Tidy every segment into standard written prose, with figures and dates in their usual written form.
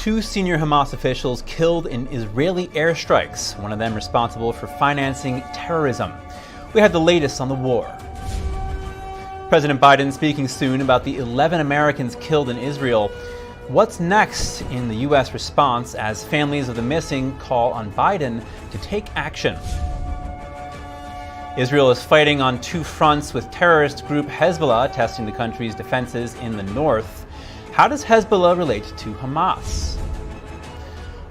Two senior Hamas officials killed in Israeli airstrikes, one of them responsible for financing terrorism. We have the latest on the war. President Biden speaking soon about the 11 Americans killed in Israel. What's next in the U.S. response as families of the missing call on Biden to take action? Israel is fighting on two fronts, with terrorist group Hezbollah testing the country's defenses in the north. How does Hezbollah relate to Hamas?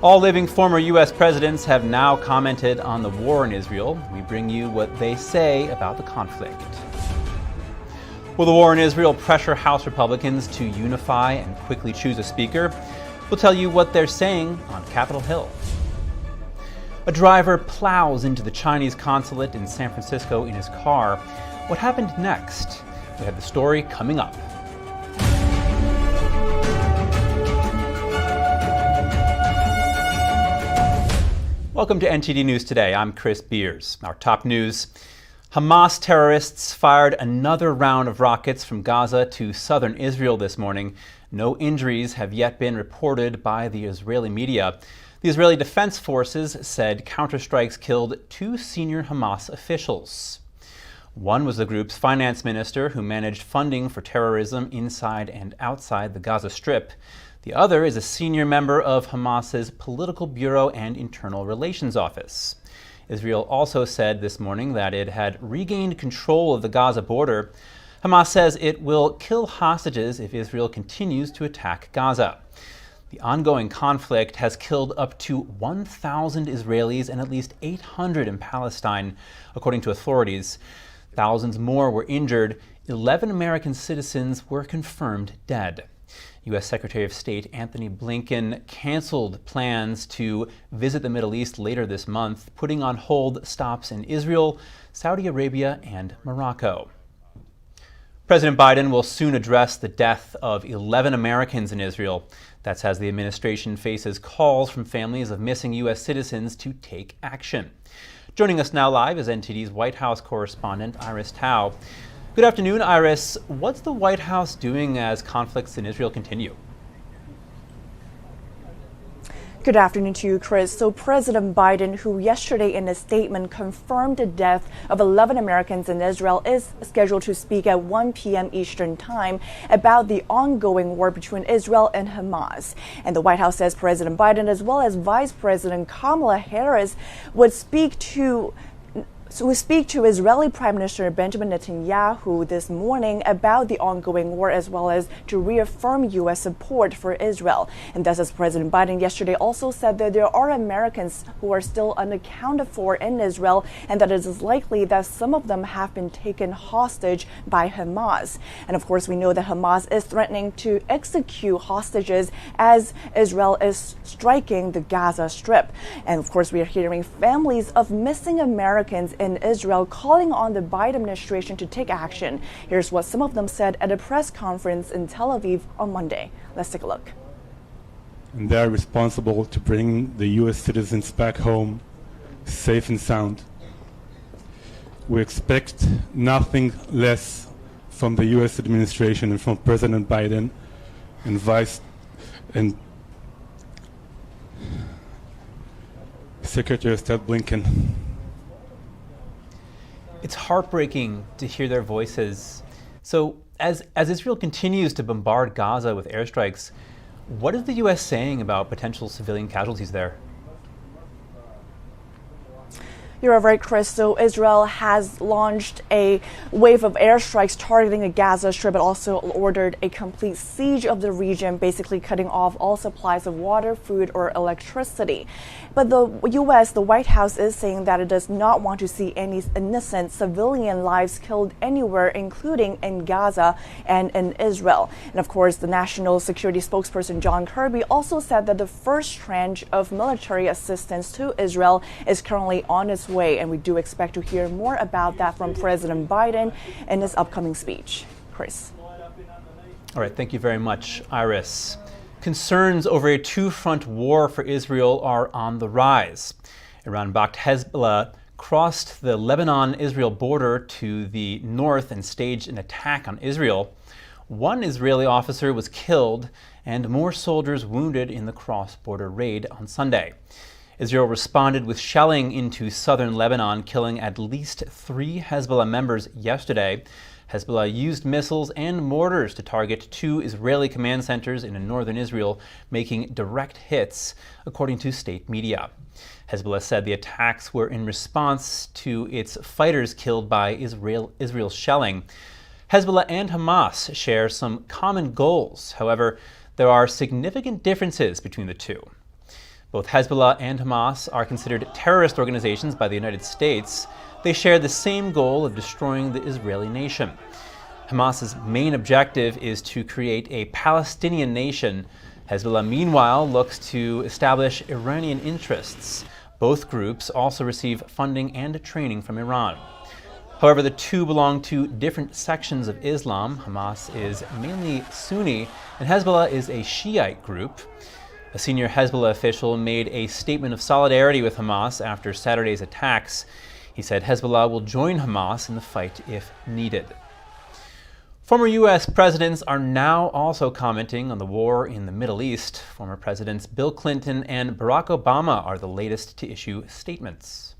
All living former U.S. presidents have now commented on the war in Israel. We bring you what they say about the conflict. Will the war in Israel pressure House Republicans to unify and quickly choose a speaker? We'll tell you what they're saying on Capitol Hill. A driver plows into the Chinese consulate in San Francisco in his car. What happened next? We have the story coming up. Welcome to NTD News Today. I'm Chris Beers. Our top news. Hamas terrorists fired another round of rockets from Gaza to southern Israel this morning. No injuries have yet been reported by the Israeli media. The Israeli Defense Forces said counterstrikes killed two senior Hamas officials. One was the group's finance minister, who managed funding for terrorism inside and outside the Gaza Strip. The other is a senior member of Hamas's Political Bureau and Internal Relations Office. Israel also said this morning that it had regained control of the Gaza border. Hamas says it will kill hostages if Israel continues to attack Gaza. The ongoing conflict has killed up to 1,000 Israelis and at least 800 in Palestine, according to authorities. Thousands more were injured. 11 American citizens were confirmed dead. U.S. Secretary of State Antony Blinken canceled plans to visit the Middle East later this month, putting on hold stops in Israel, Saudi Arabia, and Morocco. President Biden will soon address the death of 11 Americans in Israel. That's as the administration faces calls from families of missing U.S. citizens to take action. Joining us now live is NTD's White House correspondent Iris Tao. Good afternoon, Iris. What's the White House doing as conflicts in Israel continue? Good afternoon to you, Chris. So President Biden, who yesterday in a statement confirmed the death of 11 Americans in Israel, is scheduled to speak at 1 p.m. Eastern Time about the ongoing war between Israel and Hamas. And the White House says President Biden, as well as Vice President Kamala Harris, would speak to Israeli Prime Minister Benjamin Netanyahu this morning about the ongoing war, as well as to reaffirm U.S. support for Israel. And thus, as President Biden yesterday also said that there are Americans who are still unaccounted for in Israel, and that it is likely that some of them have been taken hostage by Hamas. And of course, we know that Hamas is threatening to execute hostages as Israel is striking the Gaza Strip. And of course, we are hearing families of missing Americans in Israel calling on the Biden administration to take action. Here's what some of them said at a press conference in Tel Aviv on Monday. Let's take a look. And they are responsible to bring the U.S. citizens back home safe and sound. We expect nothing less from the U.S. administration and from President Biden and Secretary of State Blinken. It's heartbreaking to hear their voices. So as Israel continues to bombard Gaza with airstrikes, what is the U.S. saying about potential civilian casualties there? You're right, Chris. So Israel has launched a wave of airstrikes targeting the Gaza Strip. It also ordered a complete siege of the region, basically cutting off all supplies of water, food, or electricity. But the U.S., the White House, is saying that it does not want to see any innocent civilian lives killed anywhere, including in Gaza and in Israel. And of course, the National Security spokesperson John Kirby also said that the first tranche of military assistance to Israel is currently on its way, and we do expect to hear more about that from President Biden in his upcoming speech. Chris. All right, thank you very much, Iris. Concerns over a two-front war for Israel are on the rise. Iran-backed Hezbollah crossed the Lebanon-Israel border to the north and staged an attack on Israel. One Israeli officer was killed, and more soldiers wounded in the cross-border raid on Sunday. Israel responded with shelling into southern Lebanon, killing at least 3 Hezbollah members yesterday. Hezbollah used missiles and mortars to target 2 Israeli command centers in northern Israel, making direct hits, according to state media. Hezbollah said the attacks were in response to its fighters killed by Israel's shelling. Hezbollah and Hamas share some common goals. However, there are significant differences between the two. Both Hezbollah and Hamas are considered terrorist organizations by the United States. They share the same goal of destroying the Israeli nation. Hamas's main objective is to create a Palestinian nation. Hezbollah, meanwhile, looks to establish Iranian interests. Both groups also receive funding and training from Iran. However, the two belong to different sections of Islam. Hamas is mainly Sunni, and Hezbollah is a Shiite group. A senior Hezbollah official made a statement of solidarity with Hamas after Saturday's attacks. He said Hezbollah will join Hamas in the fight if needed. Former U.S. presidents are now also commenting on the war in the Middle East. Former Presidents Bill Clinton and Barack Obama are the latest to issue statements.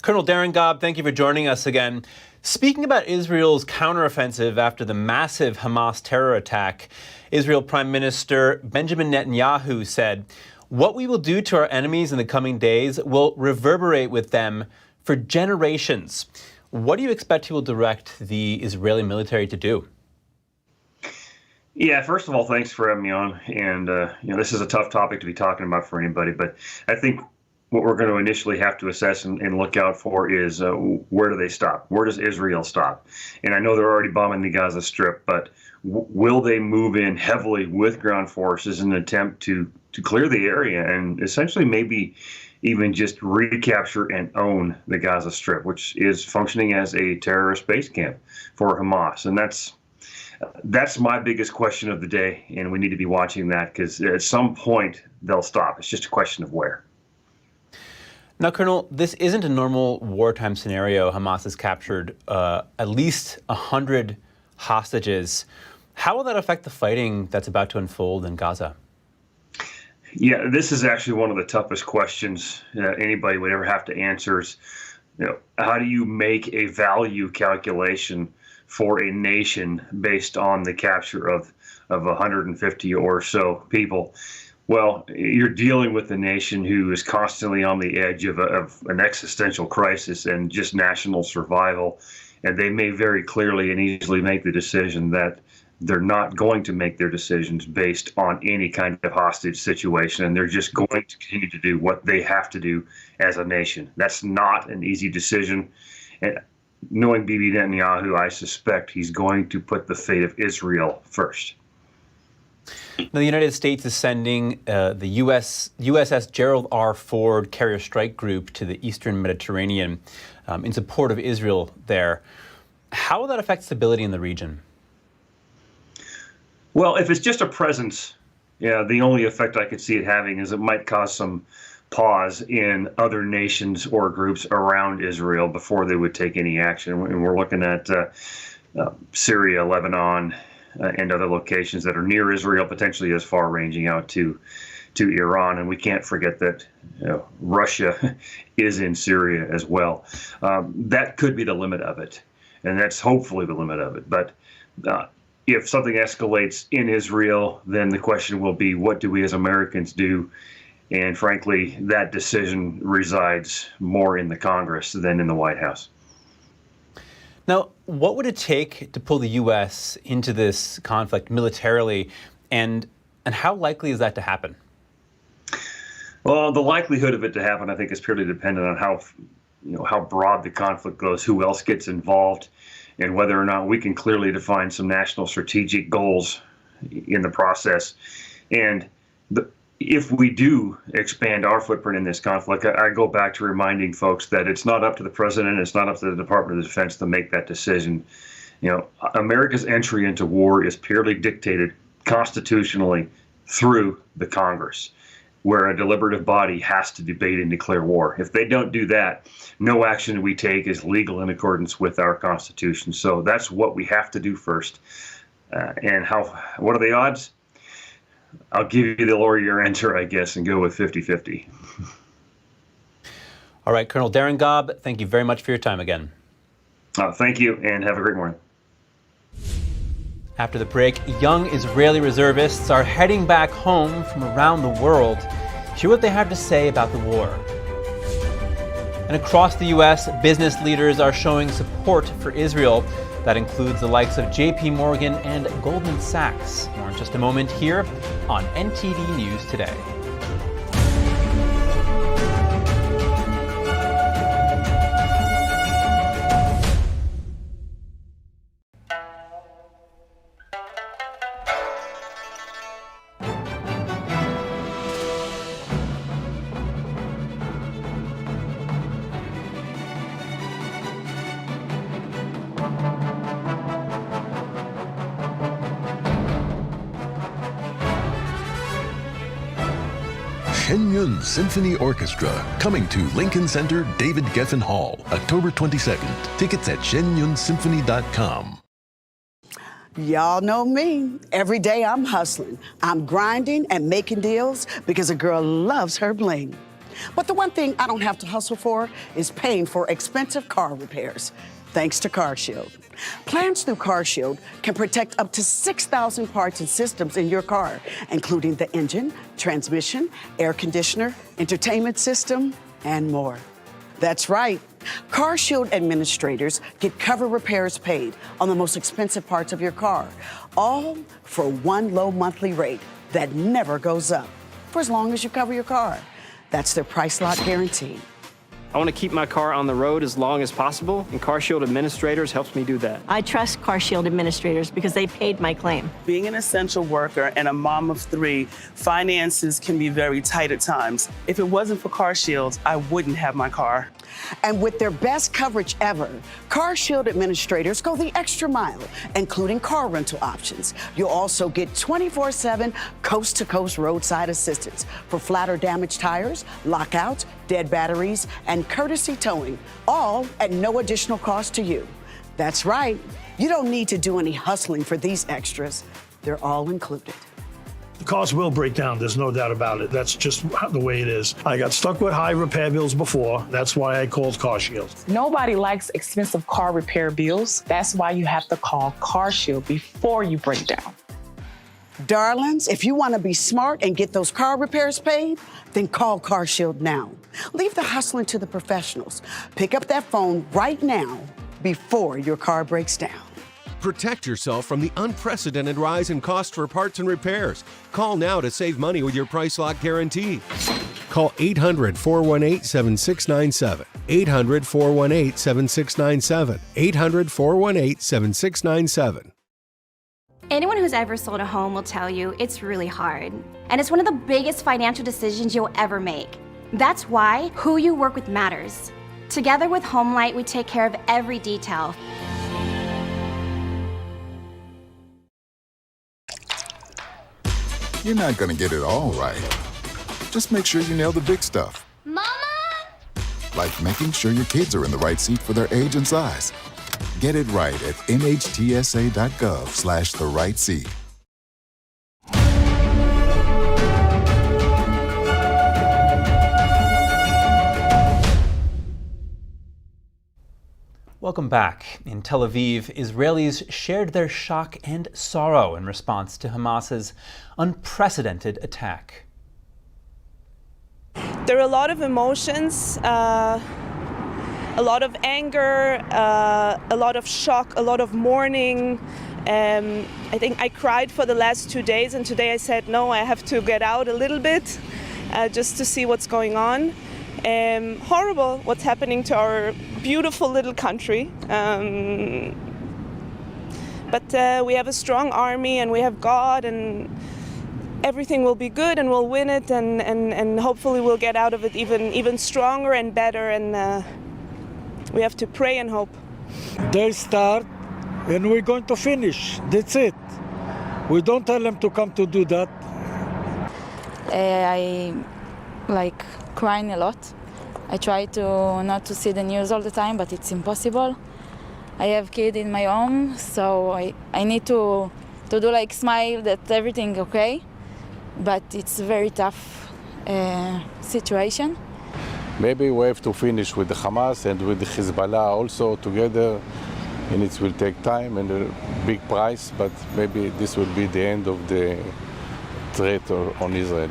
Colonel Darren Gobb, thank you for joining us again. Speaking about Israel's counteroffensive after the massive Hamas terror attack, Israel Prime Minister Benjamin Netanyahu said, "What we will do to our enemies in the coming days will reverberate with them for generations." What do you expect he will direct the Israeli military to do? Yeah, first of all, thanks for having me on. And, this is a tough topic to be talking about for anybody, but I think what we're going to initially have to assess and look out for is where do they stop? Where does Israel stop? And I know they're already bombing the Gaza Strip, but will they move in heavily with ground forces in an attempt to clear the area and essentially maybe even just recapture and own the Gaza Strip, which is functioning as a terrorist base camp for Hamas? And that's my biggest question of the day, and we need to be watching that because at some point they'll stop. It's just a question of where. Now, Colonel, this isn't a normal wartime scenario. Hamas has captured at least 100 hostages. How will that affect the fighting that's about to unfold in Gaza? Yeah, this is actually one of the toughest questions anybody would ever have to answer is, how do you make a value calculation for a nation based on the capture of 150 or so people? Well, you're dealing with a nation who is constantly on the edge of an existential crisis and just national survival. And they may very clearly and easily make the decision that they're not going to make their decisions based on any kind of hostage situation. And they're just going to continue to do what they have to do as a nation. That's not an easy decision. And knowing Bibi Netanyahu, I suspect he's going to put the fate of Israel first. Now, the United States is sending the USS Gerald R. Ford carrier strike group to the eastern Mediterranean in support of Israel there. How will that affect stability in the region? Well, if it's just a presence, the only effect I could see it having is it might cause some pause in other nations or groups around Israel before they would take any action. And we're looking at Syria, Lebanon, and other locations that are near Israel, potentially as far ranging out to Iran. And we can't forget that Russia is in Syria as well. That could be the limit of it, and that's hopefully the limit of it. But if something escalates in Israel, then the question will be, what do we as Americans do? And frankly, that decision resides more in the Congress than in the White House. Now, what would it take to pull the U.S. into this conflict militarily, and how likely is that to happen? Well, the likelihood of it to happen, I think, is purely dependent on how broad the conflict goes, who else gets involved, and whether or not we can clearly define some national strategic goals in the process. And if we do expand our footprint in this conflict, I go back to reminding folks that it's not up to the president, it's not up to the Department of Defense to make that decision. America's entry into war is purely dictated constitutionally through the Congress, where a deliberative body has to debate and declare war. If they don't do that, no action we take is legal in accordance with our Constitution. So that's what we have to do first. And what are the odds? I'll give you the lawyer answer, I guess, and go with 50-50. All right, Colonel Darren Gobb, thank you very much for your time again. Thank you, and have a great morning. After the break, young Israeli reservists are heading back home from around the world. Hear what they have to say about the war. And across the U.S., business leaders are showing support for Israel. That includes the likes of JP Morgan and Goldman Sachs. More in just a moment here on NTD News Today. Shen Yun Symphony Orchestra, coming to Lincoln Center, David Geffen Hall, October 22nd. Tickets at shenyunsymphony.com. Y'all know me. Every day I'm hustling. I'm grinding and making deals because a girl loves her bling. But the one thing I don't have to hustle for is paying for expensive car repairs, thanks to CarShield. Plans through CarShield can protect up to 6,000 parts and systems in your car, including the engine, transmission, air conditioner, entertainment system, and more. That's right. CarShield administrators get cover repairs paid on the most expensive parts of your car, all for one low monthly rate that never goes up, for as long as you cover your car. That's their price lock guarantee. I want to keep my car on the road as long as possible, and CarShield Administrators helps me do that. I trust CarShield Administrators because they paid my claim. Being an essential worker and a mom of 3, finances can be very tight at times. If it wasn't for CarShield, I wouldn't have my car. And with their best coverage ever, CarShield administrators go the extra mile, including car rental options. You'll also get 24/7 coast-to-coast roadside assistance for flat or damaged tires, lockouts, dead batteries, and courtesy towing, all at no additional cost to you. That's right. You don't need to do any hustling for these extras. They're all included. The cars will break down, there's no doubt about it. That's just the way it is. I got stuck with high repair bills before. That's why I called CarShield. Nobody likes expensive car repair bills. That's why you have to call CarShield before you break down. Darlings, if you want to be smart and get those car repairs paid, then call CarShield now. Leave the hustling to the professionals. Pick up that phone right now before your car breaks down. Protect yourself from the unprecedented rise in cost for parts and repairs. Call now to save money with your price lock guarantee. Call 800-418-7697. 800-418-7697. 800-418-7697. Anyone who's ever sold a home will tell you it's really hard. And it's one of the biggest financial decisions you'll ever make. That's why who you work with matters. Together with HomeLight, we take care of every detail. You're not going to get it all right. Just make sure you nail the big stuff. Mama! Like making sure your kids are in the right seat for their age and size. Get it right at nhtsa.gov/the-right-seat. Welcome back. In Tel Aviv, Israelis shared their shock and sorrow in response to Hamas's unprecedented attack. There are a lot of emotions, a lot of anger, a lot of shock, a lot of mourning. I think I cried for the last 2 days, and today I said, no, I have to get out a little bit just to see what's going on. Horrible what's happening to our beautiful little country. But we have a strong army and we have God, and everything will be good and we'll win it, and hopefully we'll get out of it even stronger and better, and we have to pray and hope. They start and we're going to finish. That's it. We don't tell them to come to do that. I like crying a lot. I try to not to see the news all the time, but it's impossible. I have kids in my home, so I need to do like smile that everything okay. but it's a very tough situation. Maybe we have to finish with the Hamas and with the Hezbollah also together, and it will take time and a big price, but maybe this will be the end of the threat on Israel.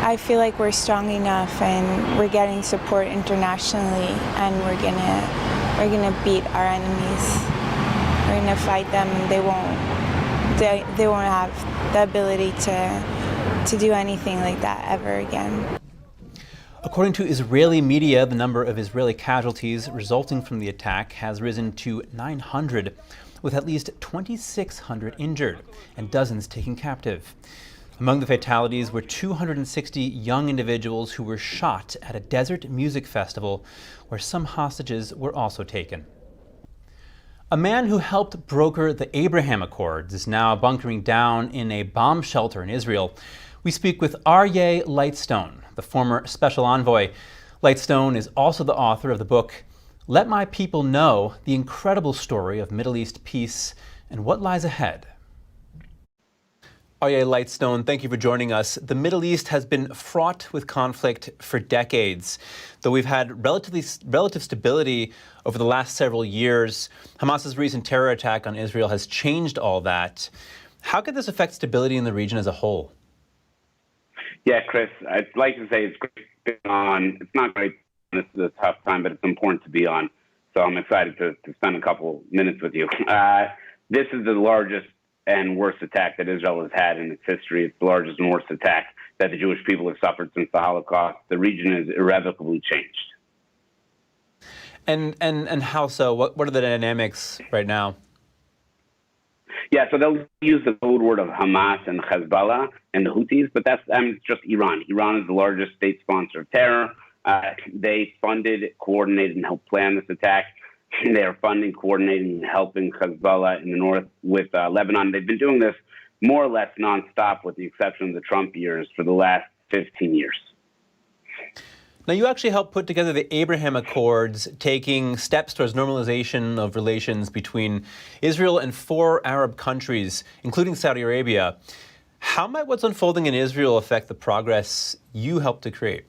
I feel like we're strong enough and we're getting support internationally, and we're gonna beat our enemies. We're gonna fight them, and they won't have the ability to do anything like that ever again. According to Israeli media, the number of Israeli casualties resulting from the attack has risen to 900, with at least 2,600 injured and dozens taken captive. Among the fatalities were 260 young individuals who were shot at a desert music festival where some hostages were also taken. A man who helped broker the Abraham Accords is now bunkering down in a bomb shelter in Israel. We speak with Aryeh Lightstone, the former special envoy. Lightstone is also the author of the book, Let My People Know, the incredible story of Middle East peace and what lies ahead. Aryeh Lightstone, thank you for joining us. The Middle East has been fraught with conflict for decades. Though we've had relative stability over the last several years, Hamas's recent terror attack on Israel has changed all that. How could this affect stability in the region as a whole? Yeah, Chris, I'd like to say it's great to be on. It's not great. This is a tough time, but it's important to be on. So I'm excited to spend a couple minutes with you. This is the largest and worst attack that Israel has had in its history. It's the largest and worst attack that the Jewish people have suffered since the Holocaust. The region is irrevocably changed. And how so? What are the dynamics right now? Yeah, so they'll use the code word of Hamas and Hezbollah and the Houthis, but that's it's just Iran. Iran is the largest state sponsor of terror. They funded, coordinated, and helped plan this attack. They are funding, coordinating, and helping Hezbollah in the north with Lebanon. They've been doing this more or less nonstop, with the exception of the Trump years, for the last 15 years. Now, you actually helped put together the Abraham Accords, taking steps towards normalization of relations between Israel and 4 Arab countries, including Saudi Arabia. How might what's unfolding in Israel affect the progress you helped to create?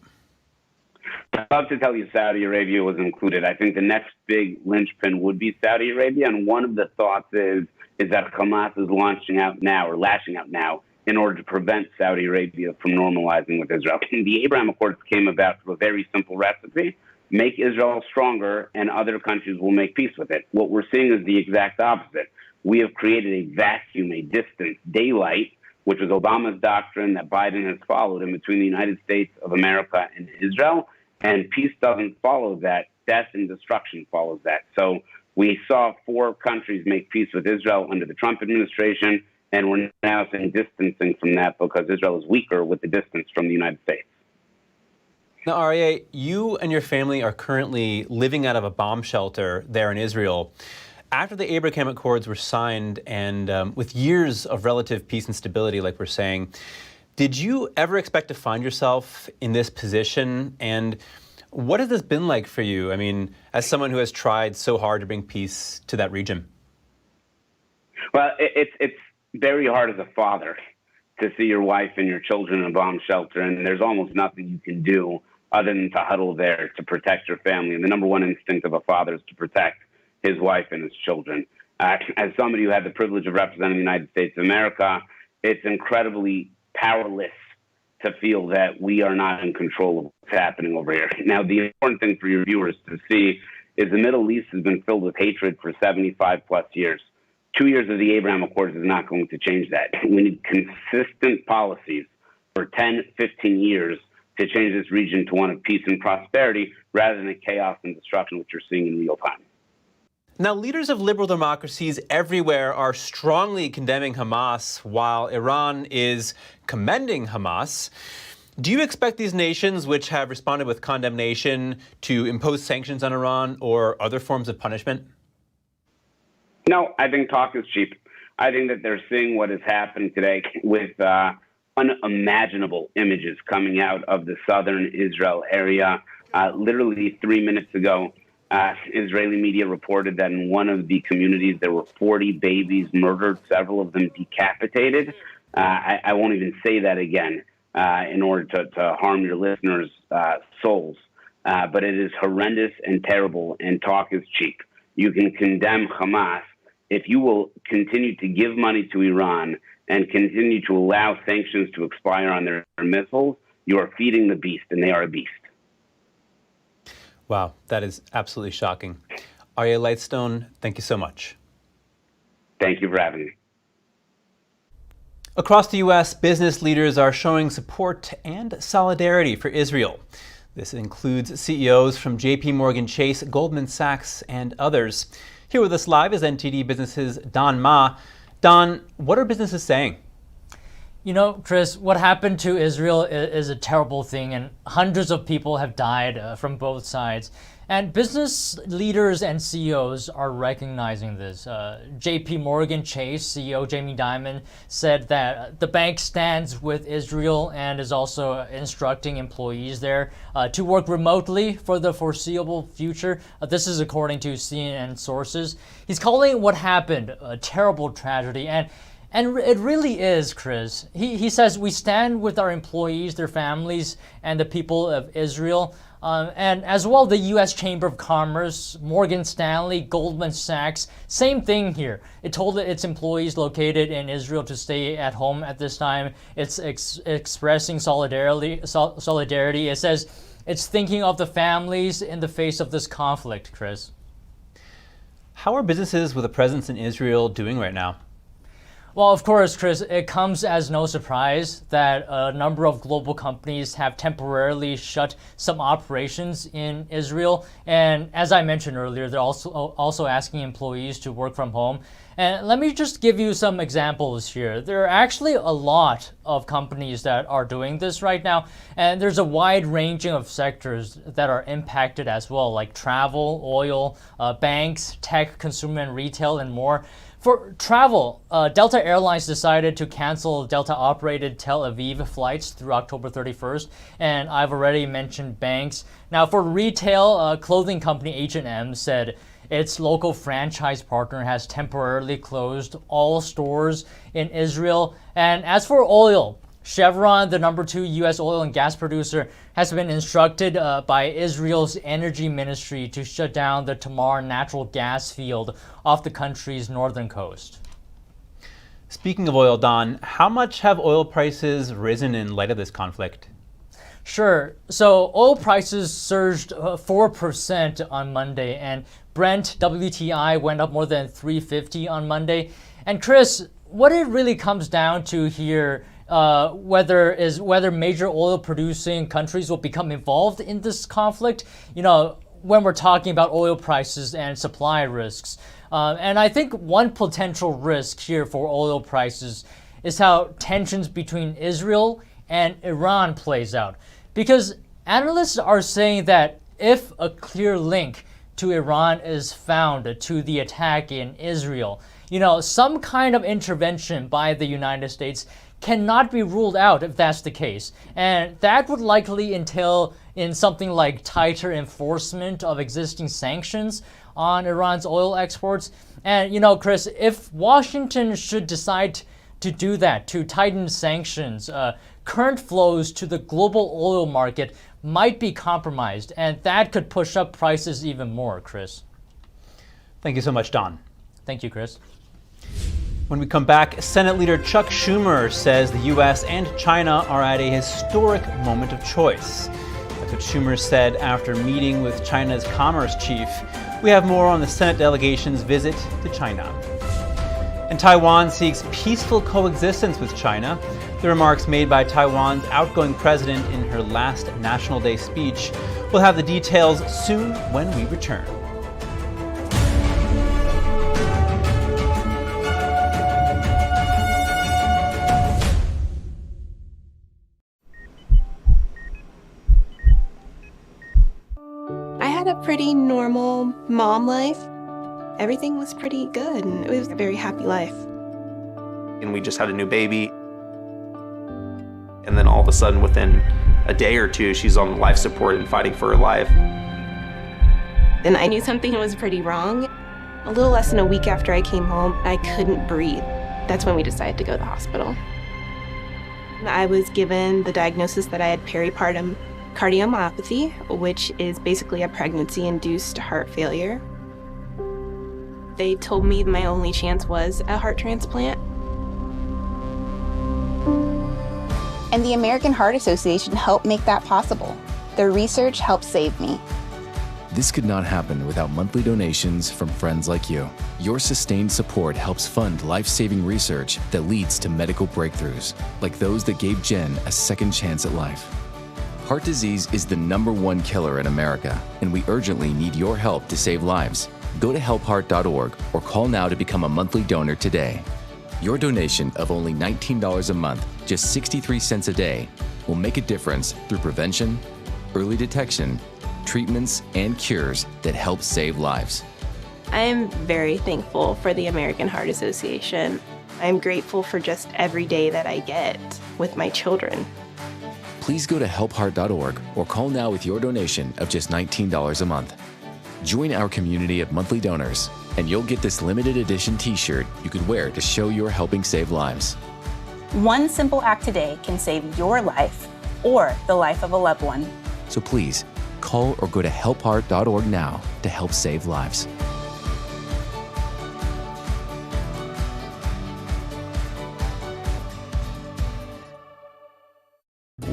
I'd love to tell you Saudi Arabia was included. I think the next big linchpin would be Saudi Arabia, and one of the thoughts is that Hamas is lashing out now in order to prevent Saudi Arabia from normalizing with Israel. The Abraham Accords came about through a very simple recipe: make Israel stronger and other countries will make peace with it. What we're seeing is the exact opposite. We have created a vacuum, a distance, daylight, which was Obama's doctrine that Biden has followed, in between the United States of America and Israel. And peace doesn't follow that. Death and destruction follows that. So we saw 4 countries make peace with Israel under the Trump administration, and we're now seeing distancing from that because Israel is weaker with the distance from the United States. Now, Aryeh, you and your family are currently living out of a bomb shelter there in Israel. After the Abraham Accords were signed and with years of relative peace and stability, like we're saying, did you ever expect to find yourself in this position? And what has this been like for you? I mean, as someone who has tried so hard to bring peace to that region. Well, it's very hard as a father to see your wife and your children in a bomb shelter, and there's almost nothing you can do other than to huddle there to protect your family. And the number one instinct of a father is to protect his wife and his children. As somebody who had the privilege of representing the United States of America, it's incredibly powerless to feel that we are not in control of what's happening over here. Now, the important thing for your viewers to see is the Middle East has been filled with hatred for 75 plus years. 2 years of the Abraham Accords is not going to change that. We need consistent policies for 10, 15 years to change this region to one of peace and prosperity rather than chaos and destruction, which you're seeing in real time. Now, leaders of liberal democracies everywhere are strongly condemning Hamas, while Iran is commending Hamas. Do you expect these nations, which have responded with condemnation, to impose sanctions on Iran or other forms of punishment? No, I think talk is cheap. I think that they're seeing what has happened today with unimaginable images coming out of the southern Israel area. Literally 3 minutes ago, Israeli media reported that in one of the communities there were 40 babies murdered, several of them decapitated. I won't even say that again in order to harm your listeners' souls. But it is horrendous and terrible, and talk is cheap. You can condemn Hamas if you will continue to give money to Iran and continue to allow sanctions to expire on their missiles. You are feeding the beast, and they are a beast. Wow, that is absolutely shocking. Aryeh Lightstone, thank you so much. Thank you for having me. Across the U.S., business leaders are showing support and solidarity for Israel. This includes CEOs from JP Morgan Chase, Goldman Sachs, and others. Here with us live is NTD Business's Don Ma. Don, what are businesses saying? You know, Chris, what happened to Israel is a terrible thing, and hundreds of people have died from both sides. And business leaders and CEOs are recognizing this. JP Morgan Chase CEO Jamie Dimon said that the bank stands with Israel and is also instructing employees there to work remotely for the foreseeable future. This is according to CNN sources. He's calling what happened a terrible tragedy, and it really is, Chris. He says we stand with our employees, their families, and the people of Israel. And as well, the U.S. Chamber of Commerce, Morgan Stanley, Goldman Sachs, same thing here. It told its employees located in Israel to stay at home at this time. It's expressing solidarity. It says it's thinking of the families in the face of this conflict, Chris. How are businesses with a presence in Israel doing right now? Well, of course, Chris, it comes as no surprise that a number of global companies have temporarily shut some operations in Israel. And as I mentioned earlier, they're also asking employees to work from home. And let me just give you some examples here. There are actually a lot of companies that are doing this right now. And there's a wide ranging of sectors that are impacted as well, like travel, oil, banks, tech, consumer and retail, and more. For travel, Delta Airlines decided to cancel Delta-operated Tel Aviv flights through October 31st, and I've already mentioned banks. Now, for retail, clothing company H&M said its local franchise partner has temporarily closed all stores in Israel. And as for oil, Chevron, the number 2 U.S. oil and gas producer, has been instructed by Israel's energy ministry to shut down the Tamar natural gas field off the country's northern coast. Speaking of oil, Don, how much have oil prices risen in light of this conflict? Sure. So oil prices surged 4% on Monday, and Brent WTI went up more than $3.50 on Monday. And Chris, what it really comes down to here whether major oil producing countries will become involved in this conflict, you know, when we're talking about oil prices and supply risks. And I think one potential risk here for oil prices is how tensions between Israel and Iran plays out. Because analysts are saying that if a clear link to Iran is found to the attack in Israel, you know, some kind of intervention by the United States cannot be ruled out if that's the case. And that would likely entail in something like tighter enforcement of existing sanctions on Iran's oil exports. And, you know, Chris, if Washington should decide to do that, to tighten sanctions, current flows to the global oil market might be compromised, and that could push up prices even more, Chris. Thank you so much, Don. Thank you, Chris. When we come back, Senate Leader Chuck Schumer says the U.S. and China are at a historic moment of choice. That's what Schumer said after meeting with China's commerce chief. We have more on the Senate delegation's visit to China. And Taiwan seeks peaceful coexistence with China. The remarks made by Taiwan's outgoing president in her last National Day speech. We'll have the details soon when we return. Pretty normal mom life. Everything was pretty good, and it was a very happy life. And we just had a new baby. And then all of a sudden, within a day or two, she's on life support and fighting for her life. Then I knew something was pretty wrong. A little less than a week after I came home, I couldn't breathe. That's when we decided to go to the hospital. I was given the diagnosis that I had peripartum cardiomyopathy, which is basically a pregnancy-induced heart failure. They told me my only chance was a heart transplant. And the American Heart Association helped make that possible. Their research helped save me. This could not happen without monthly donations from friends like you. Your sustained support helps fund life-saving research that leads to medical breakthroughs, like those that gave Jen a second chance at life. Heart disease is the #1 killer in America, and we urgently need your help to save lives. Go to helpheart.org or call now to become a monthly donor today. Your donation of only $19 a month, just 63 cents a day, will make a difference through prevention, early detection, treatments, and cures that help save lives. I am very thankful for the American Heart Association. I'm grateful for just every day that I get with my children. Please go to helpheart.org or call now with your donation of just $19 a month. Join our community of monthly donors, and you'll get this limited edition t-shirt you can wear to show you're helping save lives. One simple act today can save your life or the life of a loved one. So please, call or go to helpheart.org now to help save lives.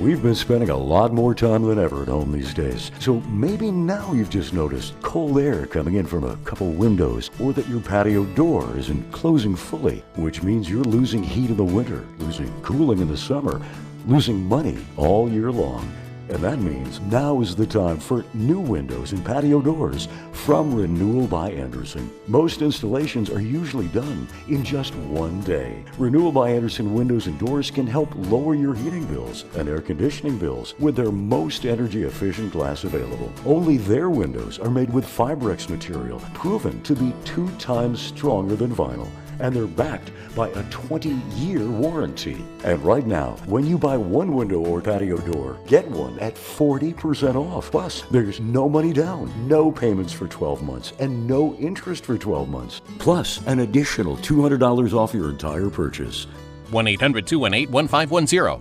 We've been spending a lot more time than ever at home these days. So maybe now you've just noticed cold air coming in from a couple windows, or that your patio door isn't closing fully, which means you're losing heat in the winter, losing cooling in the summer, losing money all year long. And that means now is the time for new windows and patio doors from Renewal by Andersen. Most installations are usually done in just one day. Renewal by Andersen windows and doors can help lower your heating bills and air conditioning bills with their most energy efficient glass available. Only their windows are made with Fibrex material, proven to be 2 times stronger than vinyl. And they're backed by a 20-year warranty. And right now, when you buy one window or patio door, get one at 40% off. Plus, there's no money down, no payments for 12 months, and no interest for 12 months. Plus, an additional $200 off your entire purchase. 1-800-218-1510.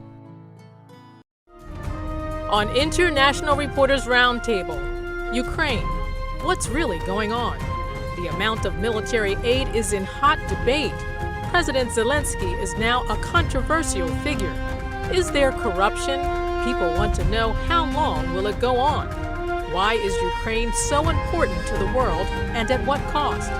On International Reporters Roundtable, Ukraine, what's really going on? The amount of military aid is in hot debate. President Zelensky is now a controversial figure. Is there corruption? People want to know, how long will it go on? Why is Ukraine so important to the world, and at what cost?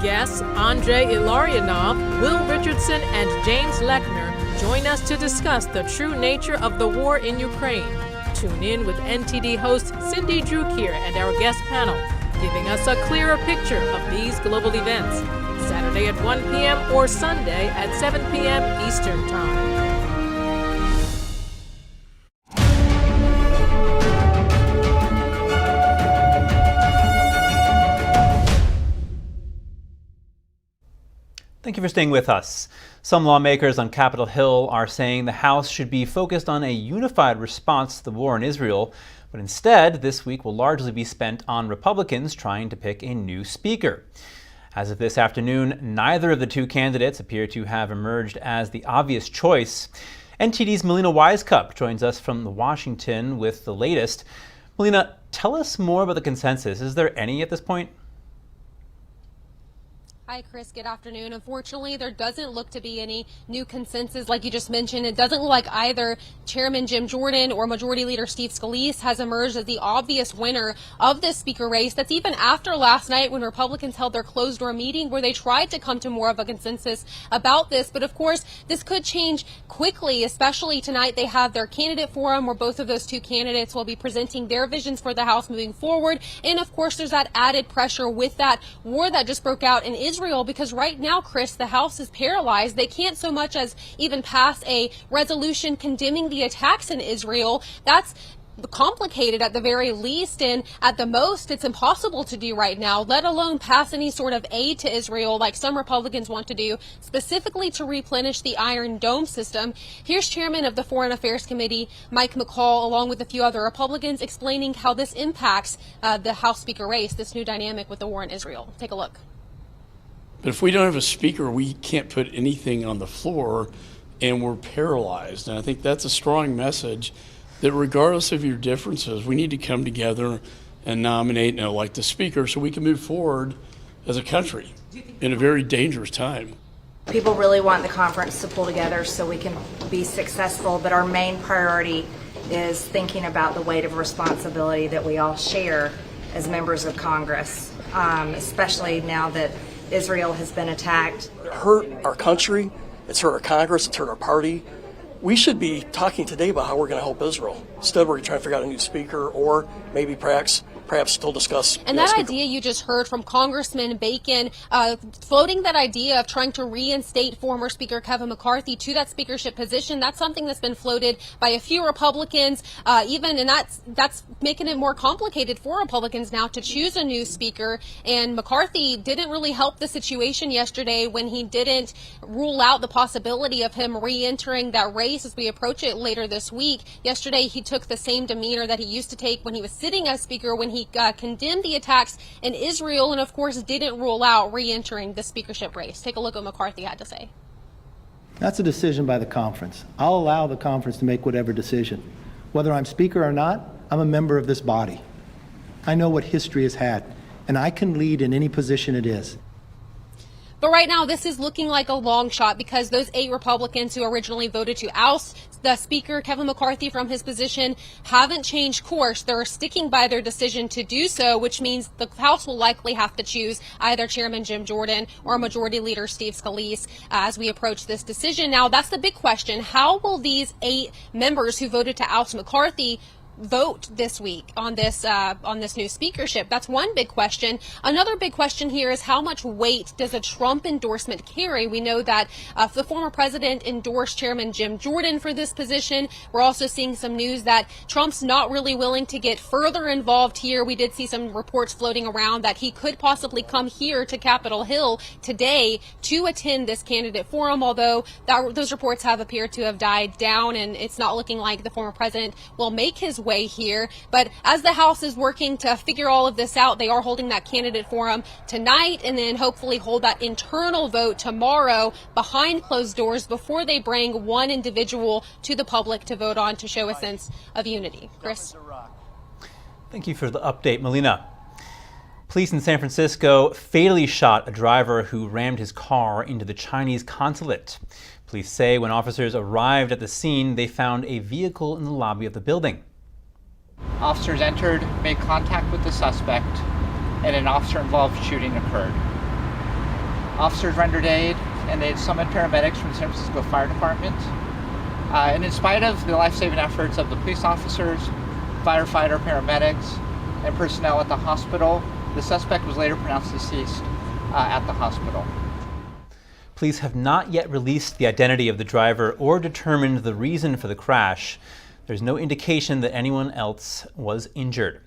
Guests Andrei Illarionov, Will Richardson, and James Lechner join us to discuss the true nature of the war in Ukraine. Tune in with NTD host Cindy Drukier and our guest panel, giving us a clearer picture of these global events. Saturday at 1 p.m. or Sunday at 7 p.m. Eastern Time. Thank you for staying with us. Some lawmakers on Capitol Hill are saying the House should be focused on a unified response to the war in Israel, but instead, this week will largely be spent on Republicans trying to pick a new speaker. As of this afternoon, neither of the two candidates appear to have emerged as the obvious choice. NTD's Melina Wisecup joins us from Washington with the latest. Melina, tell us more about the consensus. Is there any at this point? Hi, Chris. Good afternoon. Unfortunately, there doesn't look to be any new consensus like you just mentioned. It doesn't look like either Chairman Jim Jordan or Majority Leader Steve Scalise has emerged as the obvious winner of this speaker race. That's even after last night when Republicans held their closed-door meeting where they tried to come to more of a consensus about this. But of course, this could change quickly, especially tonight. They have their candidate forum where both of those two candidates will be presenting their visions for the House moving forward. And of course, there's that added pressure with that war that just broke out in Israel, because right now, Chris, the House is paralyzed. They can't so much as even pass a resolution condemning the attacks in Israel. That's complicated at the very least, and at the most, it's impossible to do right now, let alone pass any sort of aid to Israel like some Republicans want to do, specifically to replenish the Iron Dome system. Here's Chairman of the Foreign Affairs Committee, Mike McCall, along with a few other Republicans, explaining how this impacts the House Speaker race, this new dynamic with the war in Israel. Take a look. But if we don't have a speaker, we can't put anything on the floor and we're paralyzed. And I think that's a strong message that regardless of your differences, we need to come together and nominate and elect the speaker so we can move forward as a country in a very dangerous time. People really want the conference to pull together so we can be successful, but our main priority is thinking about the weight of responsibility that we all share as members of Congress, especially now that Israel has been attacked. It hurt our country, it's hurt our Congress, it's hurt our party. We should be talking today about how we're going to help Israel. Instead, we're going to try to figure out a new speaker, or maybe perhaps still discuss. And that idea you just heard from Congressman Bacon, floating that idea of trying to reinstate former Speaker Kevin McCarthy to that speakership position, that's something that's been floated by a few Republicans, and that's making it more complicated for Republicans now to choose a new speaker. And McCarthy didn't really help the situation yesterday when he didn't rule out the possibility of him re-entering that race as we approach it later this week. Yesterday, he took the same demeanor that he used to take when he was sitting as Speaker, when he condemned the attacks in Israel, and of course didn't rule out re-entering the speakership race. Take a look at what McCarthy had to say. That's a decision by the conference. I'll allow the conference to make whatever decision. Whether I'm speaker or not, I'm a member of this body. I know what history has had, and I can lead in any position it is. But right now, this is looking like a long shot because those 8 Republicans who originally voted to oust the Speaker, Kevin McCarthy, from his position haven't changed course. They're sticking by their decision to do so, which means the House will likely have to choose either Chairman Jim Jordan or Majority Leader Steve Scalise as we approach this decision. Now, that's the big question. How will these 8 members who voted to oust McCarthy vote this week on this new speakership? That's one big question. Another big question here is how much weight does a Trump endorsement carry? We know that the former president endorsed Chairman Jim Jordan for this position. We're also seeing some news that Trump's not really willing to get further involved here. We did see some reports floating around that he could possibly come here to Capitol Hill today to attend this candidate forum, although those reports have appeared to have died down, and it's not looking like the former president will make his way here. But as the House is working to figure all of this out, they are holding that candidate forum tonight and then hopefully hold that internal vote tomorrow behind closed doors before they bring one individual to the public to vote on to show a sense of unity. Chris? Thank you for the update, Melina. Police in San Francisco fatally shot a driver who rammed his car into the Chinese consulate. Police say when officers arrived at the scene, they found a vehicle in the lobby of the building. Officers entered, made contact with the suspect, and an officer-involved shooting occurred. Officers rendered aid, and they had summoned paramedics from the San Francisco Fire Department. And in spite of the life-saving efforts of the police officers, firefighter, paramedics, and personnel at the hospital, the suspect was later pronounced deceased at the hospital. Police have not yet released the identity of the driver or determined the reason for the crash. There's no indication that anyone else was injured.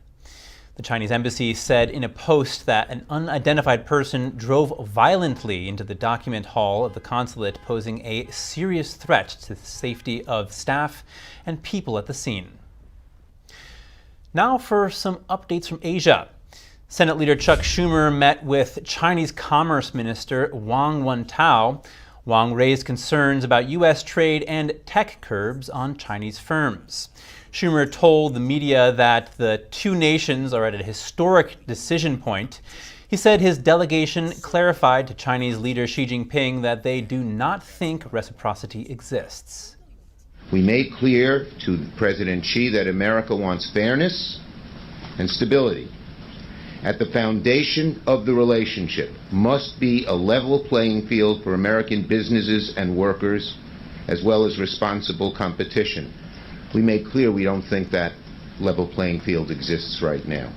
The Chinese embassy said in a post that an unidentified person drove violently into the document hall of the consulate, posing a serious threat to the safety of staff and people at the scene. Now for some updates from Asia. Senate Leader Chuck Schumer met with Chinese Commerce Minister Wang Wentao. Wang raised concerns about U.S. trade and tech curbs on Chinese firms. Schumer told the media that the two nations are at a historic decision point. He said his delegation clarified to Chinese leader Xi Jinping that they do not think reciprocity exists. We made clear to President Xi that America wants fairness and stability. At the foundation of the relationship must be a level playing field for American businesses and workers, as well as responsible competition. We made clear we don't think that level playing field exists right now.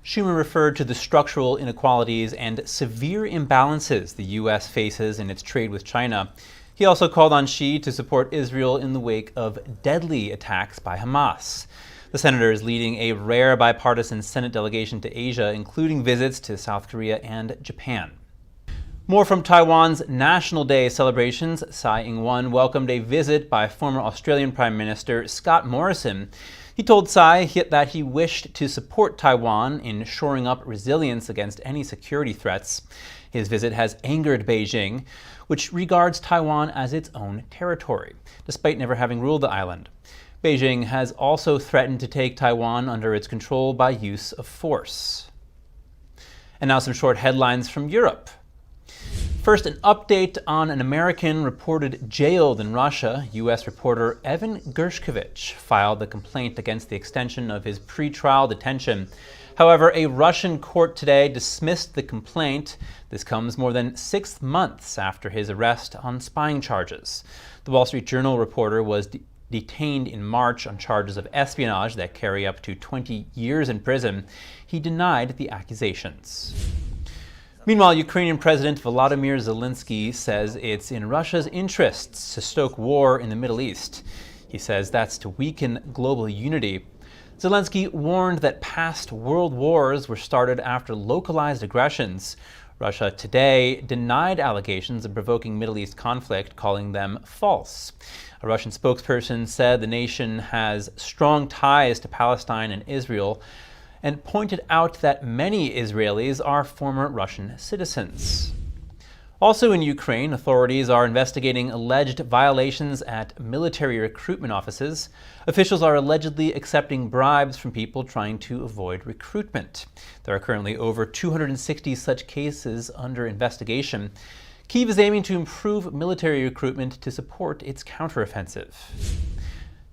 Schumer referred to the structural inequalities and severe imbalances the U.S. faces in its trade with China. He also called on Xi to support Israel in the wake of deadly attacks by Hamas. The senator is leading a rare bipartisan Senate delegation to Asia, including visits to South Korea and Japan. More from Taiwan's National Day celebrations. Tsai Ing-wen welcomed a visit by former Australian Prime Minister Scott Morrison. He told Psyche that he wished to support Taiwan in shoring up resilience against any security threats. His visit has angered Beijing, which regards Taiwan as its own territory, despite never having ruled the island. Beijing has also threatened to take Taiwan under its control by use of force. And now some short headlines from Europe. First, an update on an American reported jailed in Russia. U.S. reporter Evan Gershkovich filed the complaint against the extension of his pretrial detention. However, a Russian court today dismissed the complaint. This comes more than 6 months after his arrest on spying charges. The Wall Street Journal reporter was detained in March on charges of espionage that carry up to 20 years in prison. He denied the accusations. Meanwhile, Ukrainian President Volodymyr Zelensky says it's in Russia's interests to stoke war in the Middle East. He says that's to weaken global unity. Zelensky warned that past world wars were started after localized aggressions. Russia today denied allegations of provoking Middle East conflict, calling them false. A Russian spokesperson said the nation has strong ties to Palestine and Israel, and pointed out that many Israelis are former Russian citizens. Also in Ukraine, authorities are investigating alleged violations at military recruitment offices. Officials are allegedly accepting bribes from people trying to avoid recruitment. There are currently over 260 such cases under investigation. Kyiv is aiming to improve military recruitment to support its counteroffensive.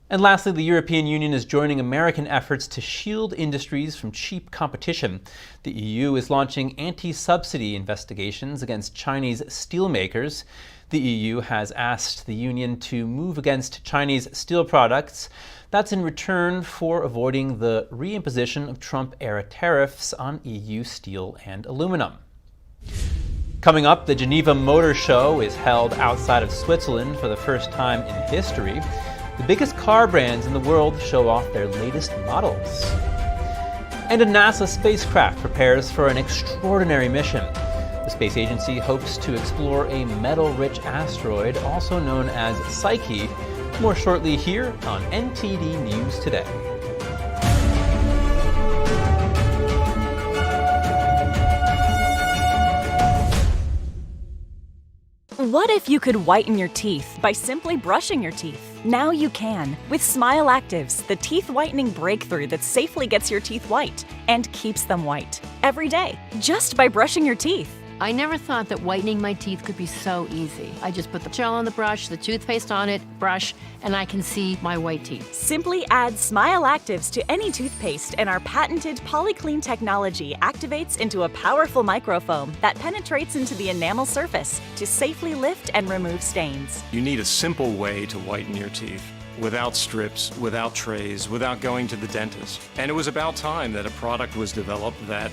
And lastly, the European Union is joining American efforts to shield industries from cheap competition. The EU is launching anti-subsidy investigations against Chinese steelmakers. The EU has asked the Union to move against Chinese steel products. That's in return for avoiding the reimposition of Trump-era tariffs on EU steel and aluminum. Coming up, the Geneva Motor Show is held outside of Switzerland for the first time in history. The biggest car brands in the world show off their latest models. And a NASA spacecraft prepares for an extraordinary mission. The space agency hopes to explore a metal-rich asteroid, also known as Psyche. More shortly here on NTD News Today. What if you could whiten your teeth by simply brushing your teeth? Now you can with Smile Actives, the teeth whitening breakthrough that safely gets your teeth white and keeps them white every day, just by brushing your teeth. I never thought that whitening my teeth could be so easy. I just put the gel on the brush, the toothpaste on it, brush, and I can see my white teeth. Simply add Smile Actives to any toothpaste and our patented PolyClean technology activates into a powerful microfoam that penetrates into the enamel surface to safely lift and remove stains. You need a simple way to whiten your teeth. Without strips, without trays, without going to the dentist. And it was about time that a product was developed that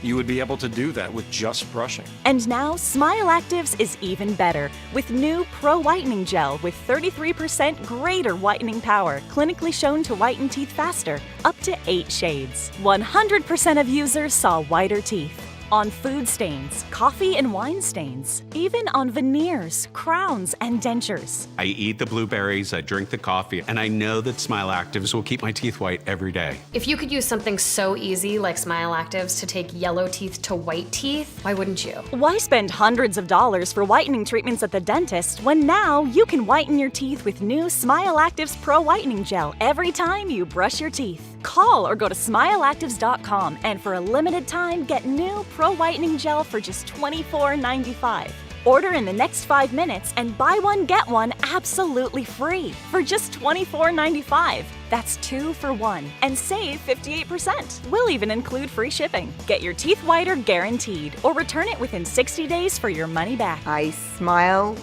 you would be able to do that with just brushing. And now, Smile Actives is even better with new Pro Whitening Gel with 33% greater whitening power, clinically shown to whiten teeth faster, up to 8 shades. 100% of users saw whiter teeth. On food stains, coffee and wine stains, even on veneers, crowns, and dentures. I eat the blueberries, I drink the coffee, and I know that Smile Actives will keep my teeth white every day. If you could use something so easy like Smile Actives to take yellow teeth to white teeth, why wouldn't you? Why spend hundreds of dollars for whitening treatments at the dentist when now you can whiten your teeth with new Smile Actives Pro Whitening Gel every time you brush your teeth? Call or go to smileactives.com and for a limited time get new Pro Whitening Gel for just $24.95. Order in the next 5 minutes and buy one get one absolutely free for just $24.95. That's 2 for 1 and save 58%. We'll even include free shipping. Get your teeth whiter guaranteed or return it within 60 days for your money back. I smile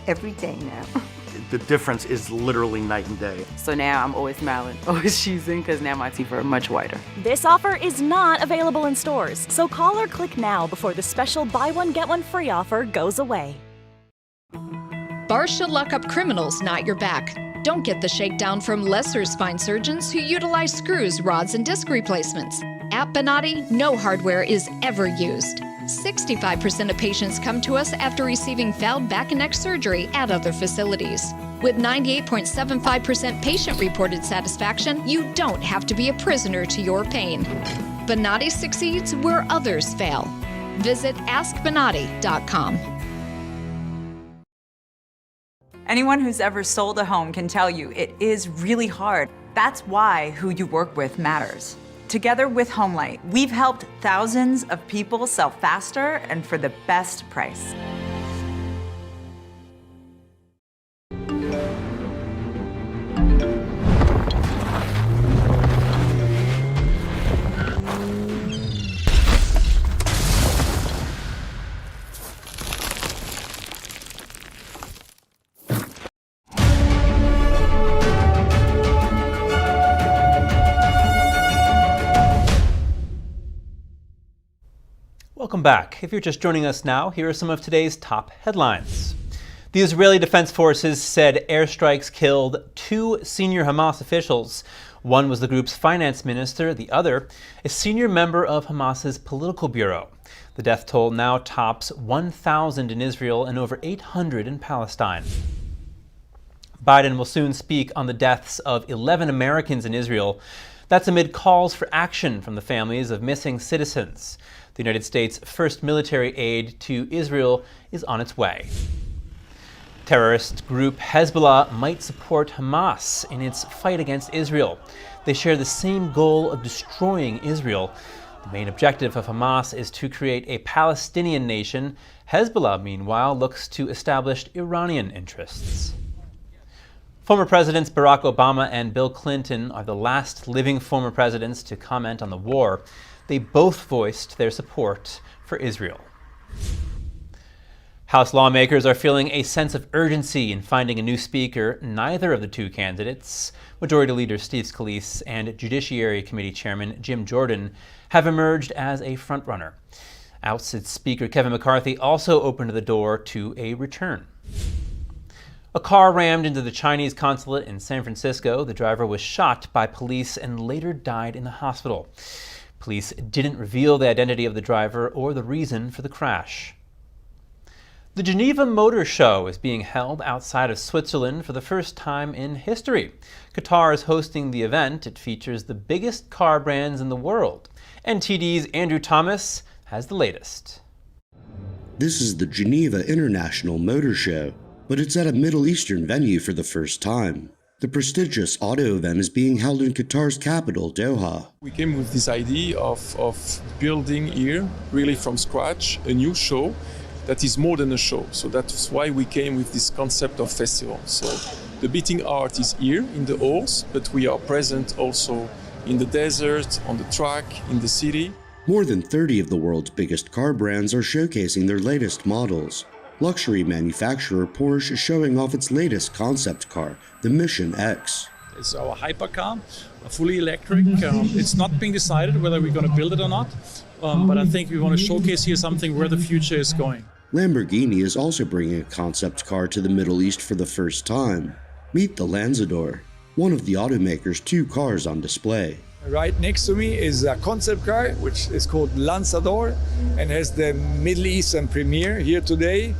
every day now. The difference is literally night and day. So now I'm always smiling, always choosing, because now my teeth are much whiter. This offer is not available in stores, so call or click now before the special buy one get one free offer goes away. Bars should lock up criminals, not your back. Don't get the shakedown from lesser spine surgeons who utilize screws, rods, and disc replacements. At Bonatti, no hardware is ever used. 65% of patients come to us after receiving failed back and neck surgery at other facilities. With 98.75% patient-reported satisfaction, you don't have to be a prisoner to your pain. Bonati succeeds where others fail. Visit AskBonati.com. Anyone who's ever sold a home can tell you it is really hard. That's why who you work with matters. Together with HomeLight, we've helped thousands of people sell faster and for the best price. Welcome back. If you're just joining us now, here are some of today's top headlines. The Israeli Defense Forces said airstrikes killed 2 senior Hamas officials. One was the group's finance minister, the other, a senior member of Hamas's political bureau. The death toll now tops 1,000 in Israel and over 800 in Palestine. Biden will soon speak on the deaths of 11 Americans in Israel. That's amid calls for action from the families of missing citizens. The United States' first military aid to Israel is on its way. Terrorist group Hezbollah might support Hamas in its fight against Israel. They share the same goal of destroying Israel. The main objective of Hamas is to create a Palestinian nation. Hezbollah, meanwhile, looks to establish Iranian interests. Former Presidents Barack Obama and Bill Clinton are the last living former presidents to comment on the war. They both voiced their support for Israel. House lawmakers are feeling a sense of urgency in finding a new speaker. Neither of the two candidates, Majority Leader Steve Scalise and Judiciary Committee Chairman Jim Jordan, have emerged as a frontrunner. Ousted Speaker Kevin McCarthy also opened the door to a return. A car rammed into the Chinese consulate in San Francisco. The driver was shot by police and later died in the hospital. Police didn't reveal the identity of the driver or the reason for the crash. The Geneva Motor Show is being held outside of Switzerland for the first time in history. Qatar is hosting the event. It features the biggest car brands in the world. NTD's Andrew Thomas has the latest. This is the Geneva International Motor Show, but it's at a Middle Eastern venue for the first time. The prestigious auto event is being held in Qatar's capital, Doha. We came with this idea of building here, really from scratch, a new show that is more than a show. So that's why we came with this concept of festival. So the beating art is here in the halls, but we are present also in the desert, on the track, in the city. More than 30 of the world's biggest car brands are showcasing their latest models. Luxury manufacturer Porsche is showing off its latest concept car, the Mission X. It's our hypercar, fully electric. It's not being decided whether we're going to build it or not, but I think we want to showcase here something where the future is going. Lamborghini is also bringing a concept car to the Middle East for the first time. Meet the Lanzador, one of the automaker's 2 cars on display. Right next to me is a concept car, which is called Lanzador, and has the Middle Eastern premiere here today.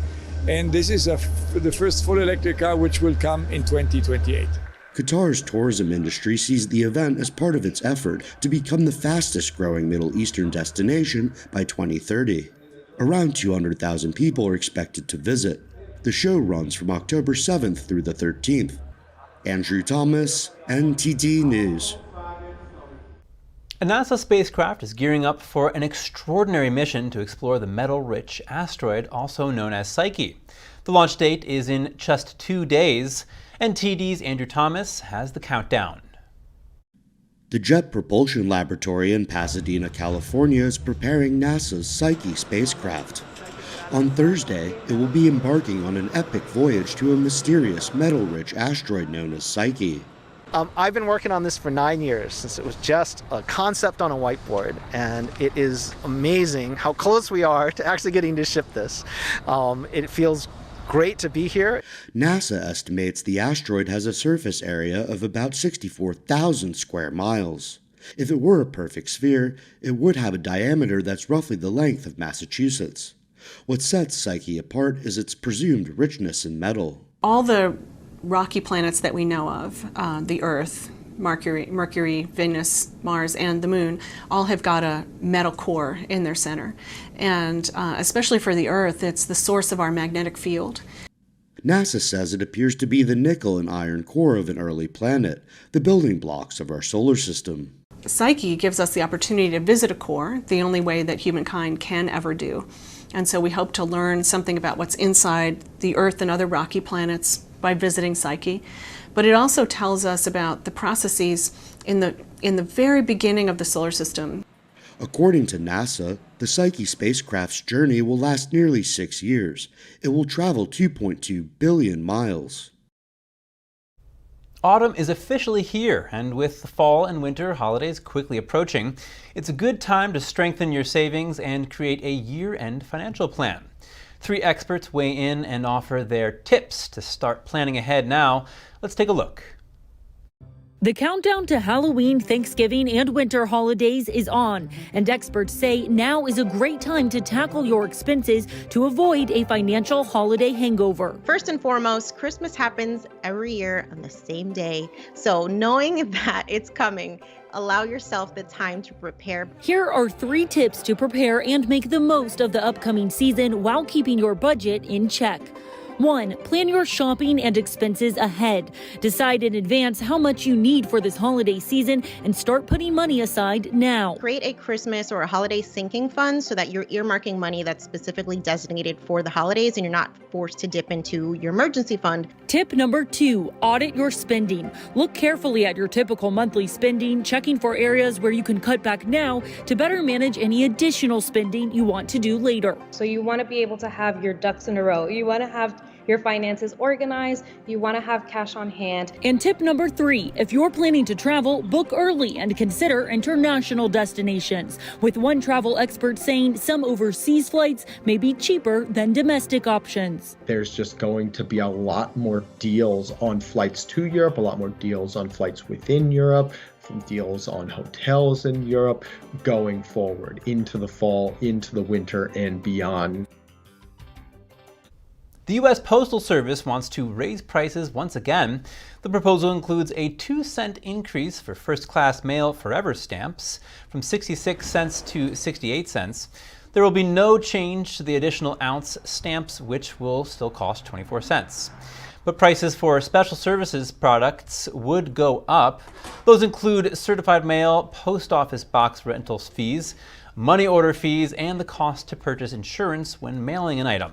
And this is the first full electric car which will come in 2028. Qatar's tourism industry sees the event as part of its effort to become the fastest growing Middle Eastern destination by 2030. Around 200,000 people are expected to visit. The show runs from October 7th through the 13th. Andrew Thomas, NTD News. A NASA spacecraft is gearing up for an extraordinary mission to explore the metal-rich asteroid, also known as Psyche. The launch date is in just 2 days. NTD's Andrew Thomas has the countdown. The Jet Propulsion Laboratory in Pasadena, California is preparing NASA's Psyche spacecraft. On Thursday, it will be embarking on an epic voyage to a mysterious metal-rich asteroid known as Psyche. I've been working on this for 9 years, since it was just a concept on a whiteboard, and it is amazing how close we are to actually getting to ship this. It feels great to be here. NASA estimates the asteroid has a surface area of about 64,000 square miles. If it were a perfect sphere, it would have a diameter that's roughly the length of Massachusetts. What sets Psyche apart is its presumed richness in metal. All the rocky planets that we know of, the Earth, Mercury, Venus, Mars, and the Moon, all have got a metal core in their center. And especially for the Earth, it's the source of our magnetic field. NASA says it appears to be the nickel and iron core of an early planet, the building blocks of our solar system. Psyche gives us the opportunity to visit a core, the only way that humankind can ever do. And so we hope to learn something about what's inside the Earth and other rocky planets by visiting Psyche. But it also tells us about the processes in the very beginning of the solar system. According to NASA, the Psyche spacecraft's journey will last nearly 6 years. It will travel 2.2 billion miles. Autumn is officially here, and with the fall and winter holidays quickly approaching, it's a good time to strengthen your savings and create a year-end financial plan. 3 experts weigh in and offer their tips to start planning ahead now. Let's take a look. The countdown to Halloween, Thanksgiving, and winter holidays is on, and experts say now is a great time to tackle your expenses to avoid a financial holiday hangover. First and foremost, Christmas happens every year on the same day, so knowing that it's coming, allow yourself the time to prepare. Here are 3 tips to prepare and make the most of the upcoming season while keeping your budget in check. 1. Plan your shopping and expenses ahead. Decide in advance how much you need for this holiday season and start putting money aside now. Create a Christmas or a holiday sinking fund so that you're earmarking money that's specifically designated for the holidays and you're not forced to dip into your emergency fund. Tip number 2, audit your spending. Look carefully at your typical monthly spending, checking for areas where you can cut back now to better manage any additional spending you want to do later. So you want to be able to have your ducks in a row. You want to have your finances organized. You want to have cash on hand. And tip number 3, if you're planning to travel, book early and consider international destinations. With one travel expert saying some overseas flights may be cheaper than domestic options. There's just going to be a lot more deals on flights to Europe, a lot more deals on flights within Europe, some deals on hotels in Europe going forward into the fall, into the winter, and beyond. The U.S. Postal Service wants to raise prices once again. The proposal includes a 2-cent increase for first-class mail forever stamps from 66 cents to 68 cents. There will be no change to the additional ounce stamps, which will still cost 24 cents. But prices for special services products would go up. Those include certified mail, post office box rentals fees, money order fees, and the cost to purchase insurance when mailing an item.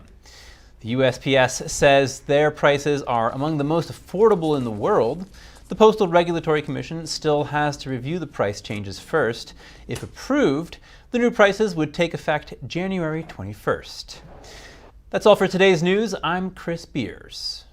The USPS says their prices are among the most affordable in the world. The Postal Regulatory Commission still has to review the price changes first. If approved, the new prices would take effect January 21st. That's all for today's news. I'm Chris Beers.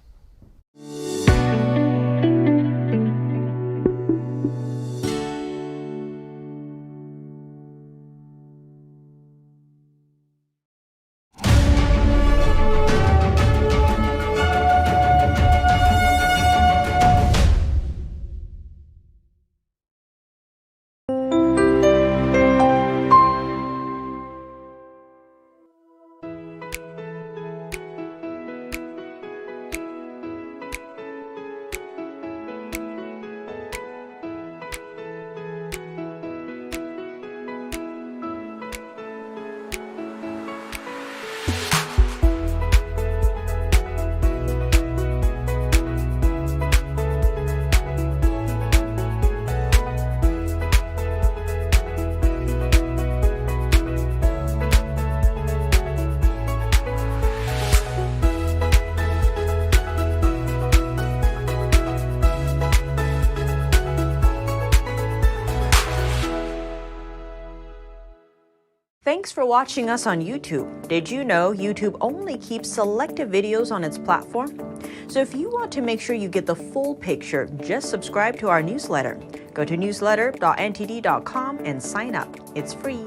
Thanks for watching us on YouTube. Did you know YouTube only keeps selective videos on its platform? So if you want to make sure you get the full picture, just subscribe to our newsletter. Go to newsletter.ntd.com and sign up. It's free.